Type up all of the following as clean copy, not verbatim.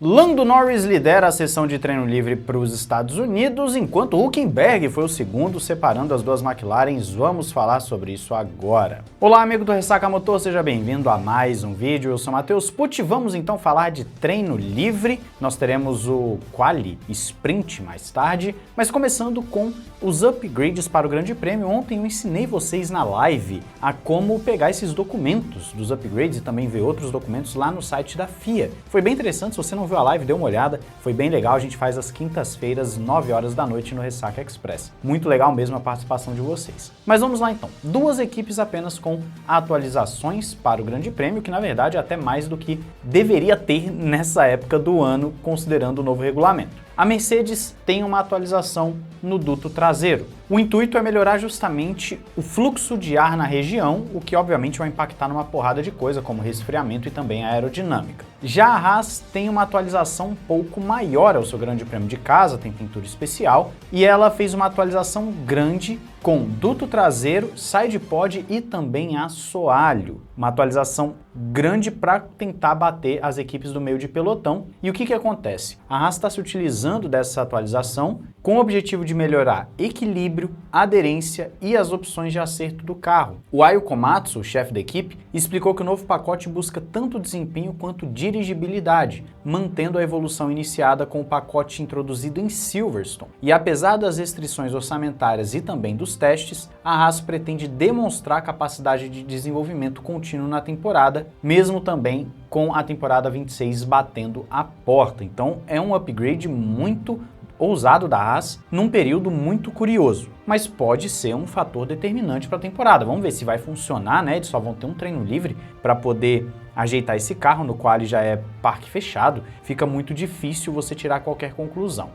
Lando Norris lidera a sessão de treino livre para os Estados Unidos, enquanto Hülkenberg foi o segundo, separando as duas McLarens. Vamos falar sobre isso agora. Olá, amigo do Ressaca Motor, seja bem-vindo a mais um vídeo. Eu sou Matheus Pucci. Vamos então falar de treino livre. Nós teremos o Quali Sprint mais tarde, mas começando com os upgrades para o Grande Prêmio. Ontem eu ensinei vocês na live a como pegar esses documentos dos upgrades e também ver outros documentos lá no site da FIA. Foi bem interessante, se você não viu a live, dê uma olhada, foi bem legal. A gente faz às quintas-feiras, 9 horas da noite no Ressaca Express. Muito legal mesmo a participação de vocês. Mas vamos lá então. Duas equipes apenas com atualizações para o Grande Prêmio, que na verdade é até mais do que deveria ter nessa época do ano, considerando o novo regulamento. A Mercedes tem uma atualização no duto traseiro. O intuito é melhorar justamente o fluxo de ar na região, o que obviamente vai impactar numa porrada de coisa, como resfriamento e também a aerodinâmica. Já a Haas tem uma atualização um pouco maior ao seu Grande Prêmio de casa, tem pintura especial, e ela fez uma atualização grande com duto traseiro, sidepod e também assoalho. Uma atualização grande para tentar bater as equipes do meio de pelotão. E o que acontece? A Haas está se utilizando dessa atualização com o objetivo de melhorar equilíbrio, aderência e as opções de acerto do carro. O Ayo Komatsu, o chefe da equipe, explicou que o novo pacote busca tanto desempenho quanto dirigibilidade, mantendo a evolução iniciada com o pacote introduzido em Silverstone. E apesar das restrições orçamentárias e também dos testes, a Haas pretende demonstrar capacidade de desenvolvimento contínuo na temporada, mesmo também com a temporada 26 batendo a porta. Então é um upgrade muito ousado da Haas num período muito curioso, mas pode ser um fator determinante para a temporada. Vamos ver se vai funcionar, né? Eles só vão ter um treino livre para poder ajeitar esse carro, no qual ele já é parque fechado, fica muito difícil você tirar qualquer conclusão.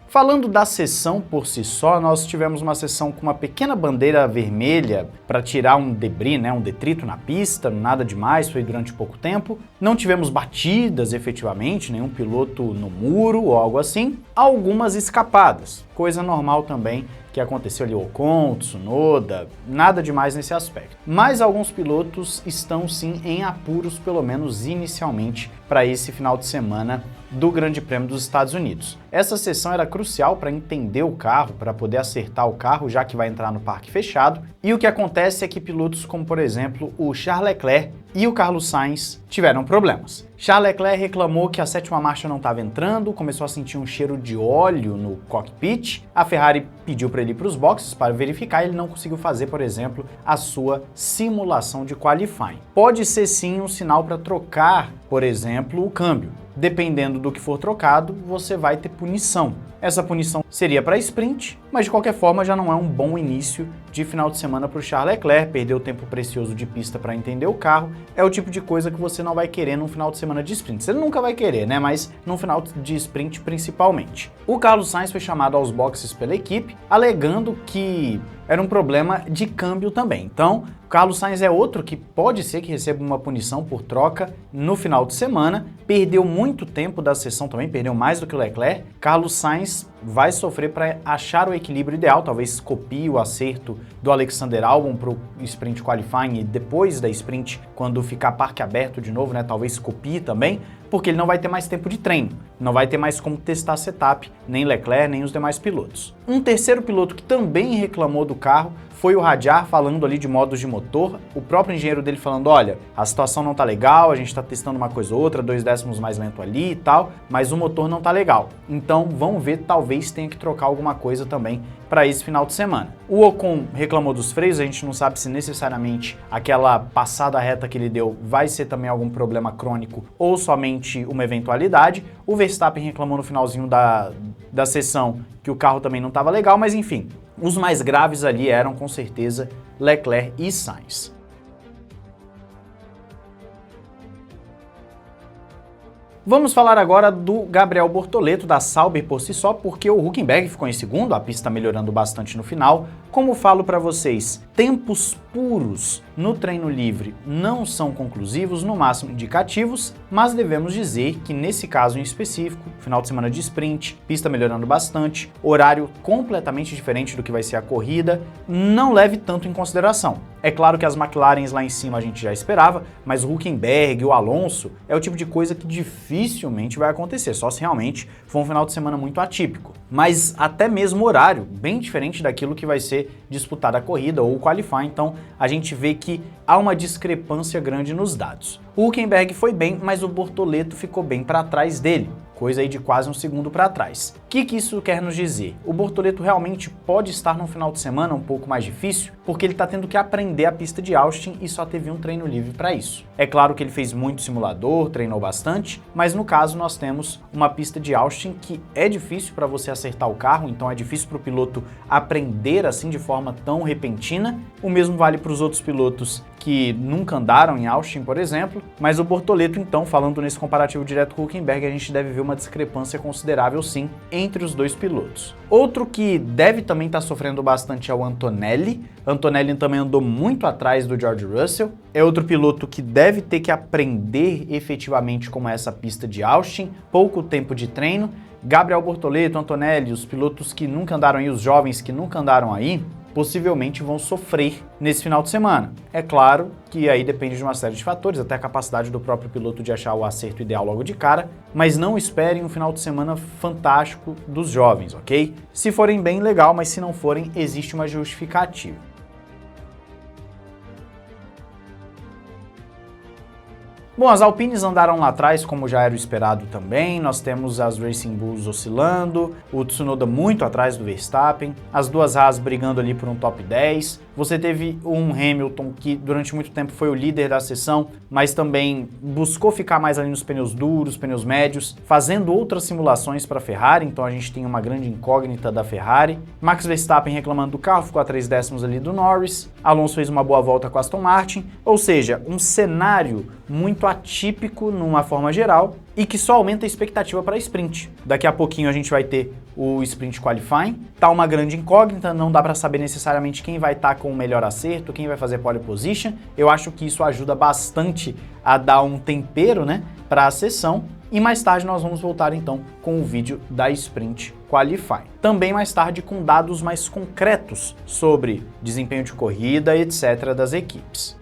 Falando da sessão por si só, nós tivemos uma sessão com uma pequena bandeira vermelha para tirar um debris, né, um detrito na pista, nada demais, foi durante pouco tempo. Não tivemos batidas efetivamente, nenhum piloto no muro ou algo assim. Algumas escapadas, coisa normal também que aconteceu ali, Ocon, Tsunoda, nada demais nesse aspecto. Mas alguns pilotos estão sim em apuros, pelo menos inicialmente, para esse final de semana do Grande Prêmio dos Estados Unidos. Essa sessão era crucial para entender o carro, para poder acertar o carro, já que vai entrar no parque fechado. E o que acontece é que pilotos como, por exemplo, o Charles Leclerc e o Carlos Sainz tiveram problemas. Charles Leclerc reclamou que a sétima marcha não estava entrando, começou a sentir um cheiro de óleo no cockpit. A Ferrari pediu para ele ir para os boxes para verificar e ele não conseguiu fazer, por exemplo, a sua simulação de qualifying. Pode ser sim um sinal para trocar, por exemplo, o câmbio. Dependendo do que for trocado, você vai ter punição. Essa punição seria para sprint, mas de qualquer forma já não é um bom início de final de semana para o Charles Leclerc, perdeu tempo precioso de pista para entender o carro, é o tipo de coisa que você não vai querer num final de semana de sprint. Você nunca vai querer, né? Mas num final de sprint principalmente. O Carlos Sainz foi chamado aos boxes pela equipe, alegando que era um problema de câmbio também. Então, o Carlos Sainz é outro que pode ser que receba uma punição por troca no final de semana. Perdeu muito tempo da sessão também, perdeu mais do que o Leclerc. Carlos Sainz vai sofrer para achar o equilíbrio ideal, talvez copie o acerto do Alexander Albon para o sprint qualifying e depois da sprint, quando ficar parque aberto de novo, né, talvez copie também, porque ele não vai ter mais tempo de treino, não vai ter mais como testar setup, nem Leclerc, nem os demais pilotos. Um terceiro piloto que também reclamou do carro foi o Hadjar, falando ali de modos de motor, o próprio engenheiro dele falando, olha, a situação não tá legal, a gente tá testando uma coisa ou outra, 2 décimos mais lento ali e tal, mas o motor não tá legal. Então vamos ver, talvez tenha que trocar alguma coisa também para esse final de semana. O Ocon reclamou dos freios, a gente não sabe se necessariamente aquela passada reta que ele deu vai ser também algum problema crônico ou somente uma eventualidade. O Verstappen reclamou no finalzinho da sessão que o carro também não estava legal, mas enfim, os mais graves ali eram com certeza Leclerc e Sainz. Vamos falar agora do Gabriel Bortoleto, da Sauber por si só, porque o Hülkenberg ficou em segundo, a pista melhorando bastante no final, Como falo para vocês, tempos puros no treino livre não são conclusivos, no máximo indicativos, mas devemos dizer que nesse caso em específico, final de semana de sprint, pista melhorando bastante, horário completamente diferente do que vai ser a corrida, não leve tanto em consideração. É claro que as McLarens lá em cima a gente já esperava, mas o Hülkenberg, o Alonso, é o tipo de coisa que dificilmente vai acontecer, só se realmente for um final de semana muito atípico. Mas até mesmo horário, bem diferente daquilo que vai ser disputada a corrida ou o qualify, então a gente vê que há uma discrepância grande nos dados. O Hülkenberg foi bem, mas o Bortoleto ficou bem para trás dele, coisa aí de quase um segundo para trás. O que isso quer nos dizer? O Bortoleto realmente pode estar num final de semana um pouco mais difícil, porque ele está tendo que aprender a pista de Austin e só teve um treino livre para isso. É claro que ele fez muito simulador, treinou bastante, mas no caso nós temos uma pista de Austin que é difícil para você acertar o carro, então é difícil para o piloto aprender assim de forma tão repentina. O mesmo vale para os outros pilotos que nunca andaram em Austin, por exemplo, mas o Bortoleto, então, falando nesse comparativo direto com o Hülkenberg, a gente deve ver uma discrepância considerável, sim, entre os dois pilotos. Outro que deve também estar sofrendo bastante é o Antonelli. Antonelli também andou muito atrás do George Russell. É outro piloto que deve ter que aprender efetivamente como é essa pista de Austin, pouco tempo de treino. Gabriel Bortoleto, Antonelli, os pilotos que nunca andaram aí, os jovens que nunca andaram aí, possivelmente vão sofrer nesse final de semana. É claro que aí depende de uma série de fatores, até a capacidade do próprio piloto de achar o acerto ideal logo de cara, mas não esperem um final de semana fantástico dos jovens, ok? Se forem bem, legal, mas se não forem, existe uma justificativa. Bom, as Alpines andaram lá atrás, como já era o esperado também, nós temos as Racing Bulls oscilando, o Tsunoda muito atrás do Verstappen, as duas Haas brigando ali por um top 10, você teve um Hamilton que durante muito tempo foi o líder da sessão, mas também buscou ficar mais ali nos pneus duros, pneus médios, fazendo outras simulações para a Ferrari, então a gente tem uma grande incógnita da Ferrari. Max Verstappen reclamando do carro, ficou a 3 décimos ali do Norris, Alonso fez uma boa volta com a Aston Martin, ou seja, um cenário muito atípico numa forma geral e que só aumenta a expectativa para a sprint. Daqui a pouquinho a gente vai ter o sprint qualifying, tá uma grande incógnita, não dá para saber necessariamente quem vai estar com o melhor acerto, quem vai fazer pole position. Eu acho que isso ajuda bastante a dar um tempero, né, para a sessão. E mais tarde nós vamos voltar então com o vídeo da Sprint Qualifying. Também mais tarde com dados mais concretos sobre desempenho de corrida, etc. das equipes.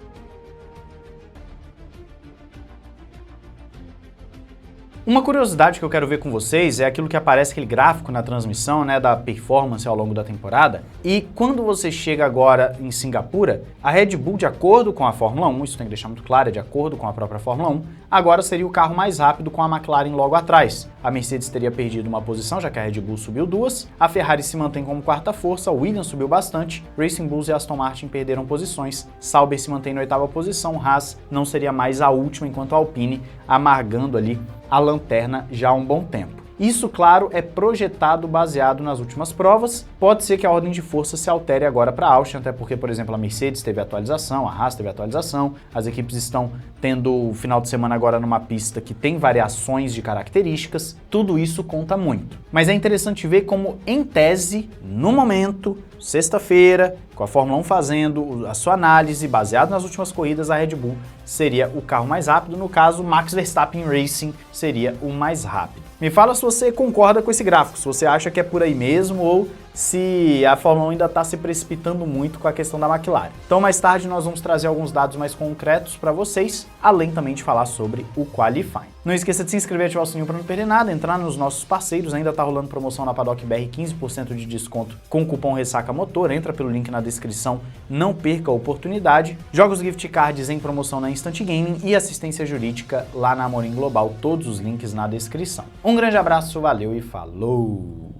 Uma curiosidade que eu quero ver com vocês é aquilo que aparece aquele gráfico na transmissão, né, da performance ao longo da temporada. E quando você chega agora em Singapura, a Red Bull, de acordo com a Fórmula 1, isso tem que deixar muito claro, é de acordo com a própria Fórmula 1, agora seria o carro mais rápido com a McLaren logo atrás. A Mercedes teria perdido uma posição, já que a Red Bull subiu duas, a Ferrari se mantém como quarta força, a Williams subiu bastante, Racing Bulls e Aston Martin perderam posições, Sauber se mantém na oitava posição, Haas não seria mais a última, enquanto a Alpine amargando ali a lanterna já há um bom tempo. Isso, claro, é projetado baseado nas últimas provas. Pode ser que a ordem de força se altere agora para a Austin, até porque, por exemplo, a Mercedes teve atualização, a Haas teve atualização, as equipes estão tendo o final de semana agora numa pista que tem variações de características, tudo isso conta muito. Mas é interessante ver como, em tese, no momento, sexta-feira, com a Fórmula 1 fazendo a sua análise baseada nas últimas corridas, a Red Bull seria o carro mais rápido, no caso, Max Verstappen Racing seria o mais rápido. Me fala se você concorda com esse gráfico, se você acha que é por aí mesmo ou se a Fórmula 1 ainda está se precipitando muito com a questão da McLaren. Então mais tarde nós vamos trazer alguns dados mais concretos para vocês, além também de falar sobre o Qualifying. Não esqueça de se inscrever e ativar o sininho para não perder nada, entrar nos nossos parceiros, ainda está rolando promoção na Paddock BR, 15% de desconto com o cupom Ressaca Motor, entra pelo link na descrição, não perca a oportunidade. Jogos gift cards em promoção na Instant Gaming e assistência jurídica lá na Amorim Global, todos os links na descrição. Um grande abraço, valeu e falou!